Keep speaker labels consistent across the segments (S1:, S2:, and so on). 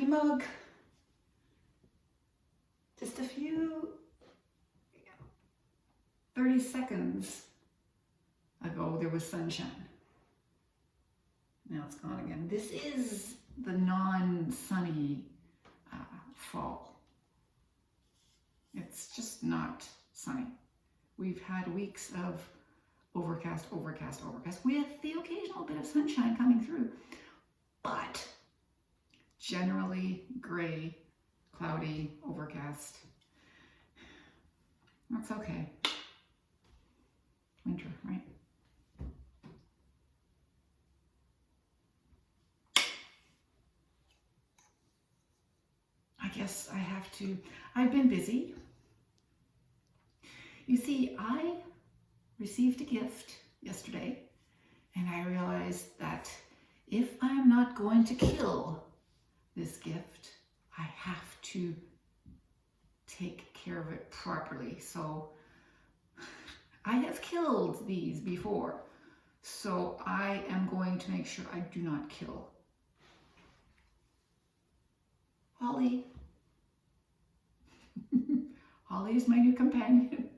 S1: coffee mug. Just a few 30 seconds ago there was sunshine. Now it's gone again. This is the non-sunny fall. It's just not sunny. We've had weeks of overcast, overcast, overcast, with the occasional bit of sunshine coming through, but generally gray, cloudy, overcast. That's okay. Winter, right? I guess I have to, I've been busy. You see, I received a gift yesterday, and I realized that if I'm not going to kill this gift, I have to take care of it properly. So I have killed these before, so I am going to make sure I do not kill. Holly. Holly is my new companion.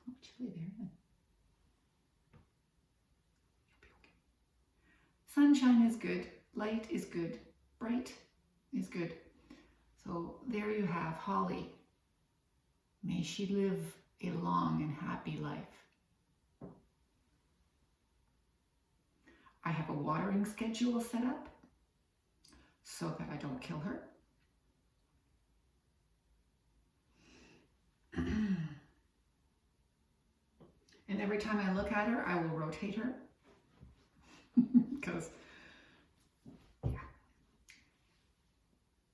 S1: Oh, chilly there. You'll be okay. Sunshine is good. Light is good. Bright is good. So there you have Holly. May she live a long and happy life. I have a watering schedule set up so that I don't kill her. And every time I look at her, I will rotate her. Because,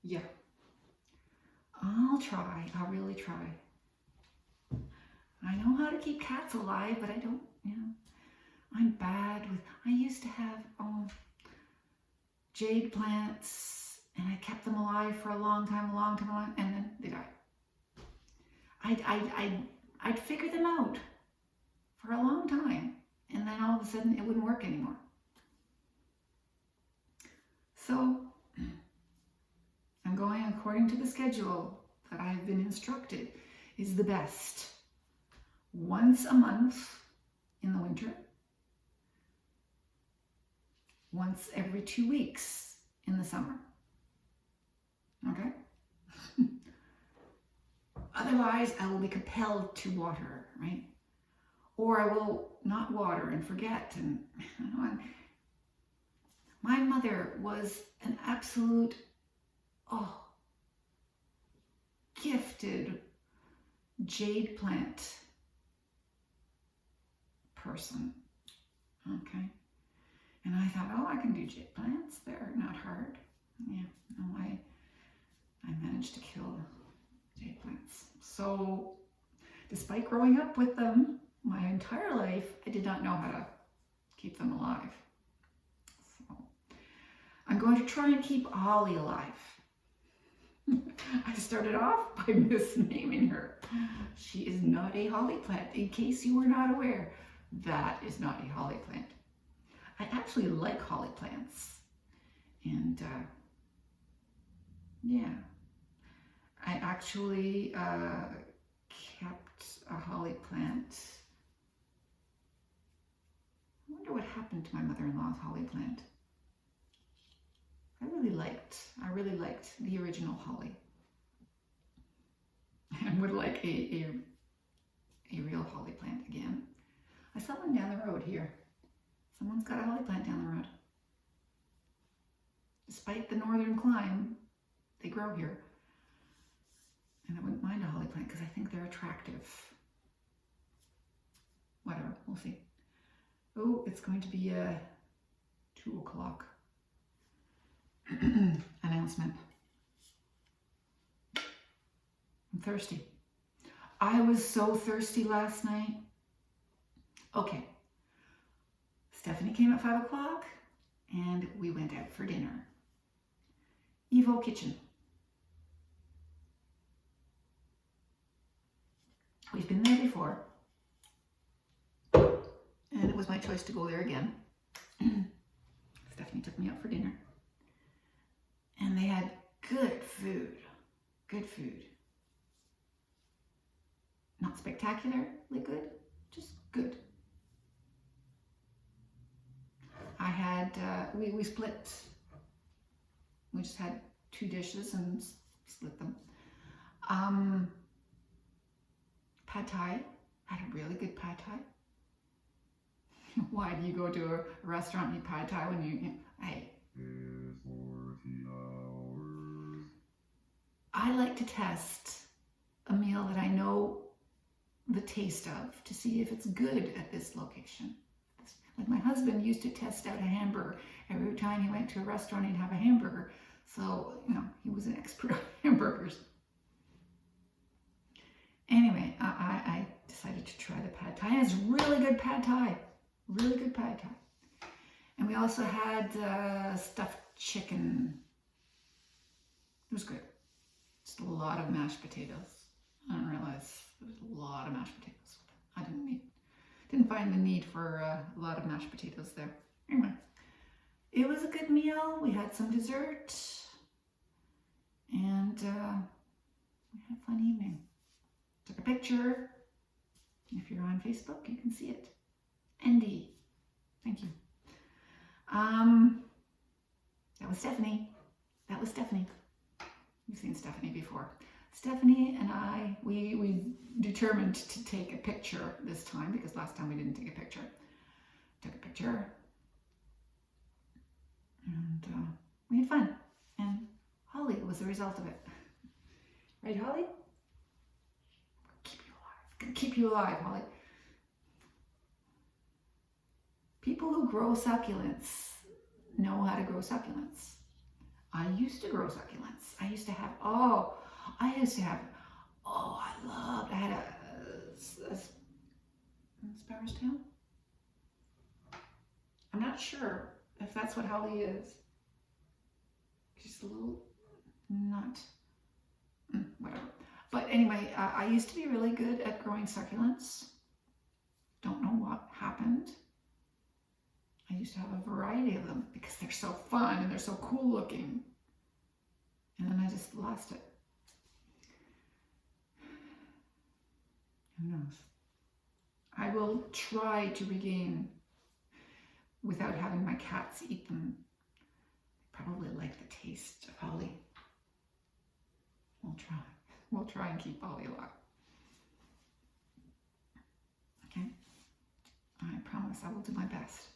S1: yeah. I'll try. I'll really try. I know how to keep cats alive, but I don't, I'm bad with, I used to have jade plants, and I kept them alive for a long time, and then they died. I'd figure them out for a long time, and then all of a sudden it wouldn't work anymore. So I'm going according to the schedule that I've been instructed is the best. Once a month in the winter, once every 2 weeks in the summer. Okay? Otherwise, I will be compelled to water, right? Or I will not water and forget. And my mother was an absolute, gifted jade plant person. Okay? And I thought, I can do jade plants. They're not hard. Yeah, no, I managed to kill jade plants. So, despite growing up with them my entire life, I did not know how to keep them alive. So, I'm going to try and keep Holly alive. I started off by misnaming her. She is not a holly plant. In case you were not aware, that is not a holly plant. I actually like holly plants. And I actually kept a holly plant. I wonder what happened to my mother-in-law's holly plant. I really liked the original holly. And would like a real holly plant again. I saw one down the road here. Someone's got a holly plant down the road. Despite the northern climate, they grow here. And I wouldn't mind a holly plant because I think they're attractive. Whatever, we'll see. Oh, it's going to be 2 o'clock. Announcement. I'm thirsty. I was so thirsty last night. Okay. Stephanie came at 5 o'clock and we went out for dinner. Evo Kitchen. We've been there before. And it was my choice to go there again. Stephanie took me out for dinner. And And they had good food. Good food. Not spectacularly good, just good. I had, we split, we just had 2 dishes and split them. Pad Thai, had a really good Pad Thai. Why do you go to a restaurant and eat Pad Thai when hey. I like to test a meal that I know the taste of to see if it's good at this location. Like my husband used to test out a hamburger. Every time he went to a restaurant, he'd have a hamburger. So, he was an expert on hamburgers. Anyway, I decided to try the Pad Thai. It's really good Pad Thai. Really good Pad Thai. And we also had stuffed chicken. It was good. Just a lot of mashed potatoes. I didn't realize there was a lot of mashed potatoes. I didn't find the need for a lot of mashed potatoes there. Anyway, it was a good meal. We had some dessert. And we had a fun evening. Took a picture. If you're on Facebook, you can see it. Andy. Thank you. That was Stephanie. You've seen Stephanie before. Stephanie and I, we determined to take a picture this time because last time we didn't take a picture. Took a picture. And we had fun. And Holly was the result of it. Right, Holly? Keep you alive, Holly. People who grow succulents know how to grow succulents. I used to grow succulents. I had a sparrow's tail. I'm not sure if that's what Holly is. She's a little, not, whatever. But anyway, I used to be really good at growing succulents. Don't know what happened. I used to have a variety of them because they're so fun and they're so cool looking. And then I just lost it. Who knows? I will try to regain without having my cats eat them. Probably like the taste of Holly. We'll try. We'll try and keep Holly alive. Okay? I promise I will do my best.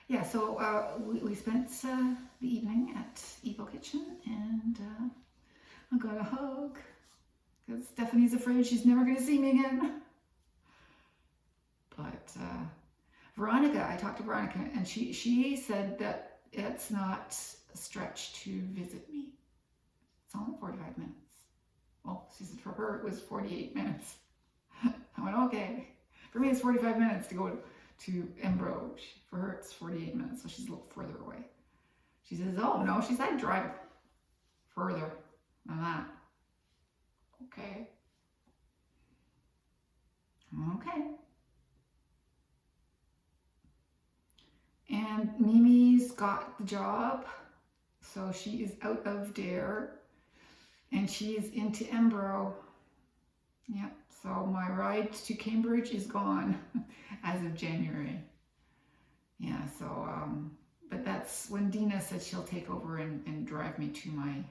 S1: Yeah, so we spent the evening at Evo Kitchen, and I got a hug because Stephanie's afraid she's never going to see me again. But Veronica, I talked to Veronica, and she said that it's not a stretch to visit me. It's only 45 minutes. Well, she said for her it was 48 minutes. I went, okay. For me it's 45 minutes to go to Embro. For her it's 48 minutes, so she's a little further away. She says, oh no, she said I'd drive further than that. Okay. Okay. And Mimi's got the job, so she is out of Dare, and she is into Embro. Yep, so my ride to Cambridge is gone as of January. Yeah, so, but that's when Dina said she'll take over and drive me to my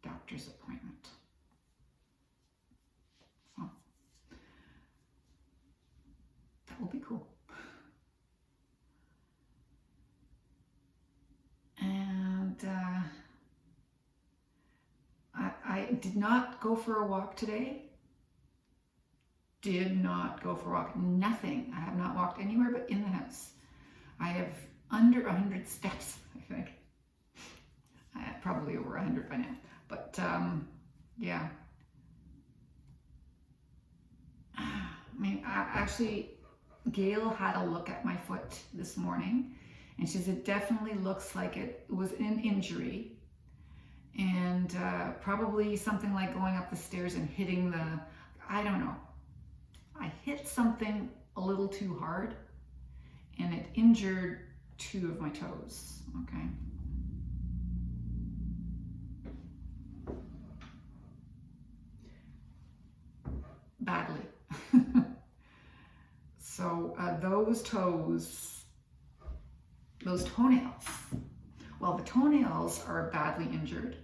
S1: doctor's appointment. So, that will be cool. And I did not go for a walk today. Did not go for a walk. Nothing. I have not walked anywhere but in the house. I have under 100 steps, I think. Probably over 100 by now. But yeah. I mean, actually, Gail had a look at my foot this morning, and she said it definitely looks like it was an injury, and probably something like going up the stairs and hitting the, I don't know. I hit something a little too hard, and it injured 2 of my toes, okay? Badly. So those toes, those toenails, well, the toenails are badly injured,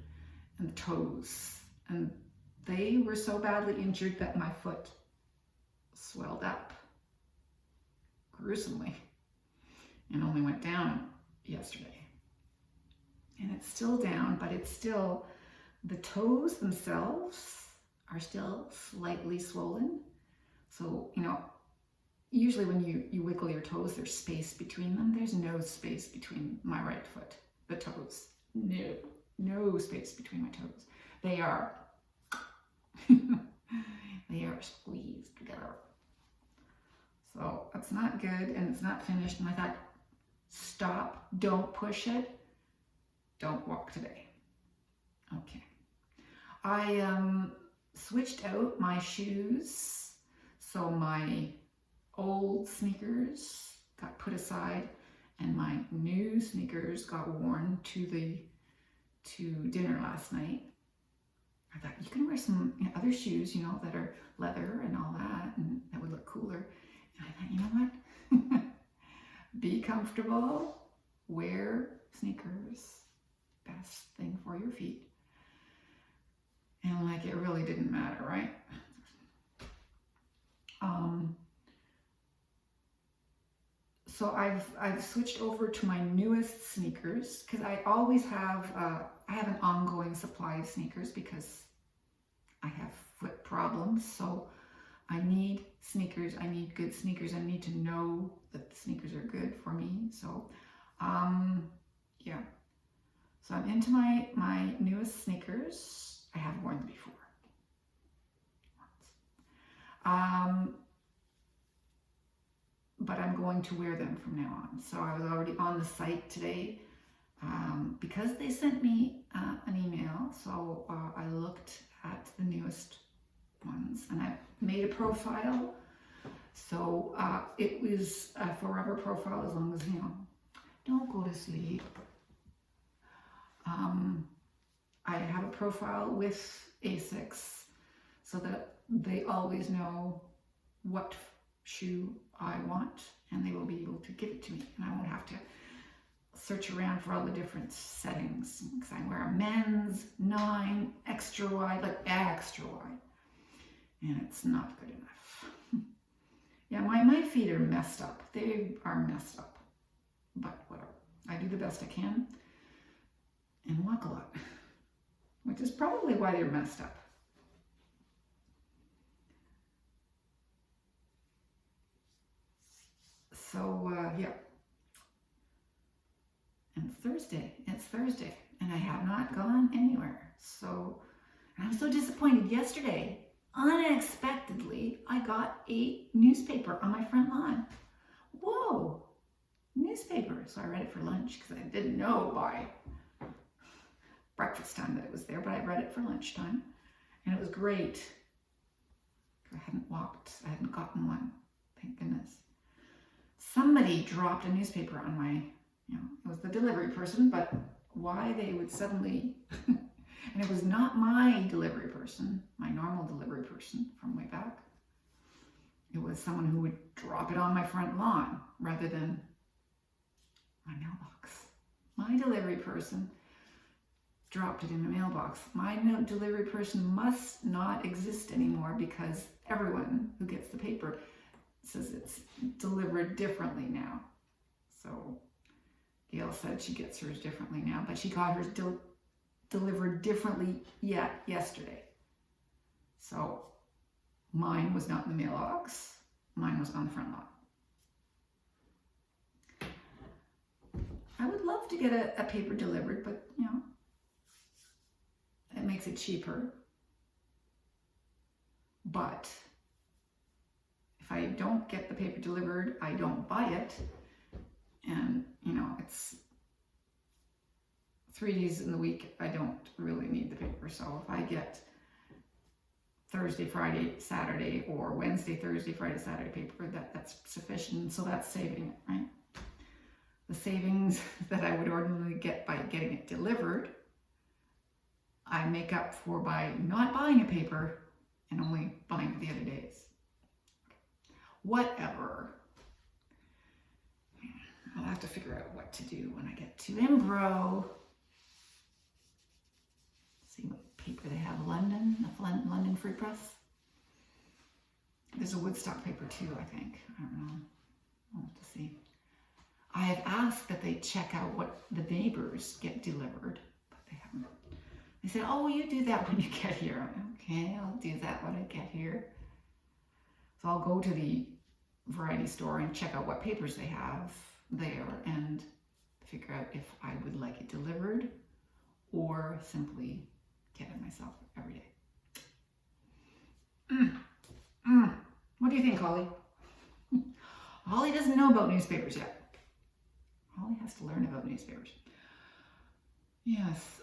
S1: and the toes, and they were so badly injured that my foot swelled up gruesomely and only went down yesterday. And it's still down, but it's still, the toes themselves are still slightly swollen. So, you know, usually when you wiggle your toes, there's space between them. There's no space between my right foot, the toes. No space between my toes. They are, they are squeezed together. So that's not good, and it's not finished. And I thought, stop, don't push it, don't walk today. Okay. I switched out my shoes, so my old sneakers got put aside and my new sneakers got worn to dinner last night. I thought, you can wear some other shoes, you know, that are leather and all that, and that would look cooler. And I thought, you know what? Be comfortable, wear sneakers, best thing for your feet. And like, it really didn't matter, right? So I've switched over to my newest sneakers, because I always have, I have an ongoing supply of sneakers because I have foot problems. So I need sneakers, I need good sneakers, I need to know that the sneakers are good for me. So, yeah. So I'm into my newest sneakers. I have worn them before. But I'm going to wear them from now on. So I was already on the site today because they sent me an email. So I looked at the newest ones and I made a profile. So it was a forever profile, as long as, you know, don't go to sleep. I have a profile with ASICS so that they always know what shoe I want, and they will be able to give it to me, and I won't have to search around for all the different settings, because I wear a men's 9 extra wide, like extra wide, and it's not good enough. Yeah, my feet are messed up. They are messed up, but whatever. I do the best I can and walk a lot, which is probably why they're messed up. So, yeah. And it's Thursday, and I have not gone anywhere. So, I'm so disappointed. Yesterday, unexpectedly, I got a newspaper on my front lawn. Whoa, newspaper. So I read it for lunch because I didn't know by breakfast time that it was there, but I read it for lunchtime, and it was great. I hadn't gotten one, thank goodness. Somebody dropped a newspaper on my, you know, it was the delivery person, but why they would suddenly, and it was not my delivery person, my normal delivery person from way back. It was someone who would drop it on my front lawn rather than my mailbox. My delivery person dropped it in the mailbox. My delivery person must not exist anymore because everyone who gets the paper says it's delivered differently now. So Gail said she gets hers differently now, but she got hers delivered differently yet yesterday. So mine was not in the mailbox. Mine was on the front lawn. I would love to get a paper delivered, but you know, it makes it cheaper. But if I don't get the paper delivered, I don't buy it. And, you know, it's 3 days in the week, I don't really need the paper. So if I get Thursday, Friday, Saturday, or Wednesday, Thursday, Friday, Saturday paper, that's sufficient. So that's saving it, right? the savings that I would ordinarily get by getting it delivered, I make up for by not buying a paper and only buying it the other days. Whatever. I'll have to figure out what to do when I get to Embro. See what paper they have. London, the London Fruit Press. There's a Woodstock paper too, I think. I don't know. I'll have to see. I have asked that they check out what the neighbors get delivered, but they haven't. They said, oh, well, you do that when you get here. Okay, I'll do that when I get here. So I'll go to the variety store and check out what papers they have there and figure out if I would like it delivered or simply get it myself every day. What do you think, Holly? Holly doesn't know about newspapers yet. Holly has to learn about newspapers. Yes,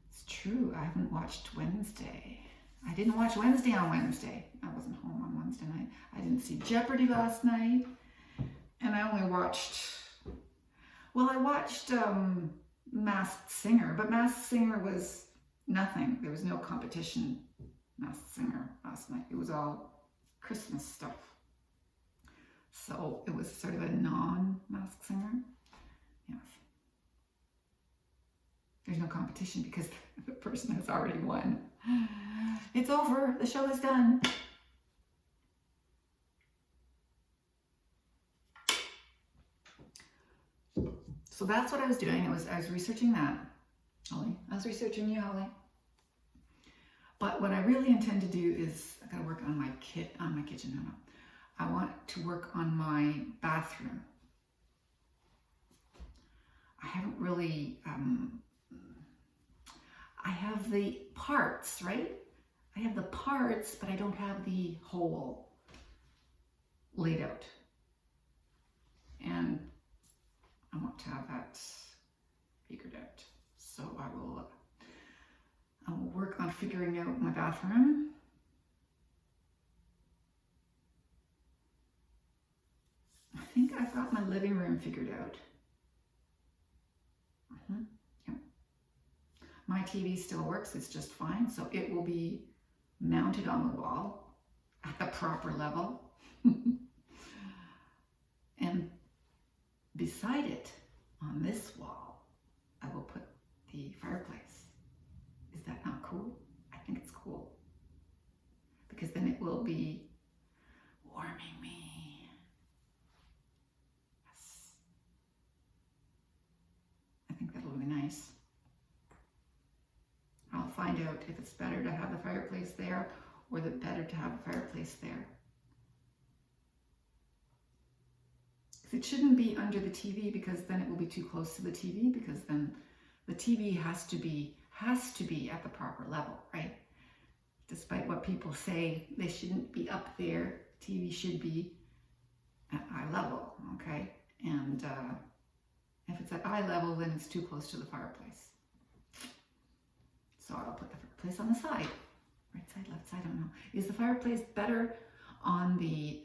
S1: it's true. I haven't watched Wednesday. I didn't watch Wednesday on Wednesday. I wasn't home on Wednesday night. I didn't see Jeopardy last night. And I only watched, well, I watched Masked Singer, but Masked Singer was nothing. There was no competition Masked Singer last night. It was all Christmas stuff. So it was sort of a non-Masked Singer. Yes. There's no competition because the person has already won. It's over. The show is done. So that's what I was doing. I was researching that, Holly. I was researching you, Holly. But what I really intend to do is I gotta work on my kitchen. No. I want to work on my bathroom. I haven't really, I have the parts, right? I have the parts, but I don't have the whole laid out. And I want to have that figured out. So I will work on figuring out my bathroom. I think I've got my living room figured out. Yeah. My TV still works, it's just fine. So it will be mounted on the wall at the proper level. And beside it, on this wall, I will put the fireplace. Is that not cool? I think it's cool. Because then it will be warming me. Yes. I think that'll be nice. I'll find out if it's better to have the fireplace there or the better to have a fireplace there. It shouldn't be under the TV because then it will be too close to the TV, because then the TV has to be at the proper level, right? Despite what people say, they shouldn't be up there. TV should be at eye level, okay? And if it's at eye level, then it's too close to the fireplace. So I'll put the fireplace on the side. Right side, left side, I don't know. Is the fireplace better on the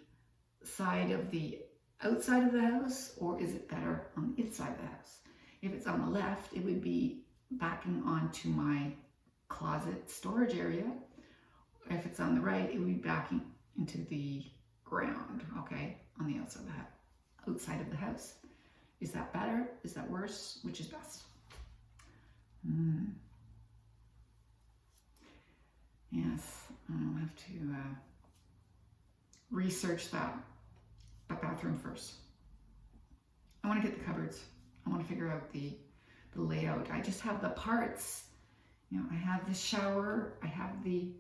S1: side of the outside of the house, or is it better on the inside of the house? If it's on the left, it would be backing onto my closet storage area. If it's on the right, it would be backing into the ground, okay, on the outside of the house. Is that better? Is that worse? Which is best? Yes, I'll have to research that. But bathroom first. I want to get the cupboards. I want to figure out the layout. I just have the parts. You know, I have the shower. I have the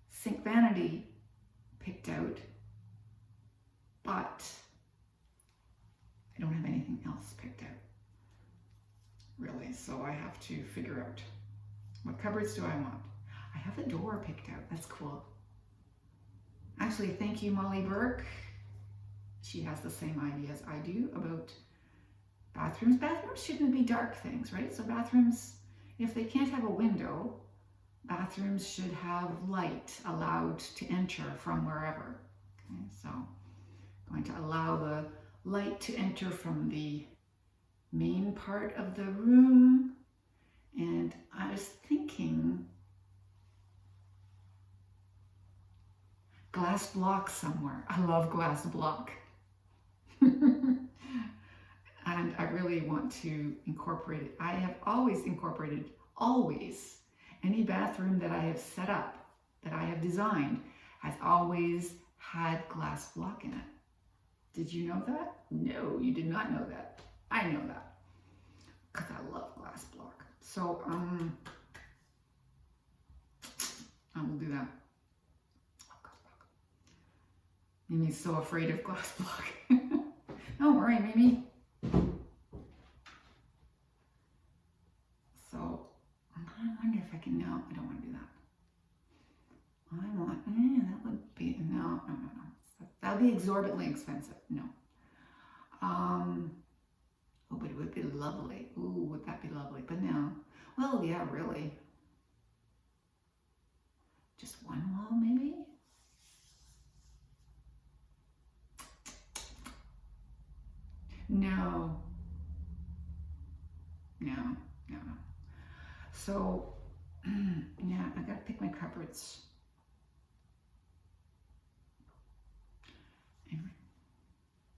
S1: sink vanity picked out. But I don't have anything else picked out. Really. So I have to figure out what cupboards do I want. I have the door picked out. That's cool. Actually, thank you, Molly Burke. She has the same idea as I do about bathrooms. Bathrooms shouldn't be dark things, right? So bathrooms, if they can't have a window, bathrooms should have light allowed to enter from wherever. Okay, so Going to allow the light to enter from the main part of the room. And I was thinking glass block somewhere. I love glass block. And I really want to incorporate it. I have always incorporated, any bathroom that I have set up, that I have designed, has always had glass block in it. Did you know that? No, you did not know that. I know that because I love glass block. So I will do that. Mimi's so afraid of glass block. Don't worry, Mimi. So I wonder if I can, no, I don't want to do that. I want, that would be, no. That would be exorbitantly expensive, no. Oh, but it would be lovely. Ooh, would that be lovely? But no. Well, yeah, really. Just one wall, maybe? No. So, yeah, I gotta pick my cupboards.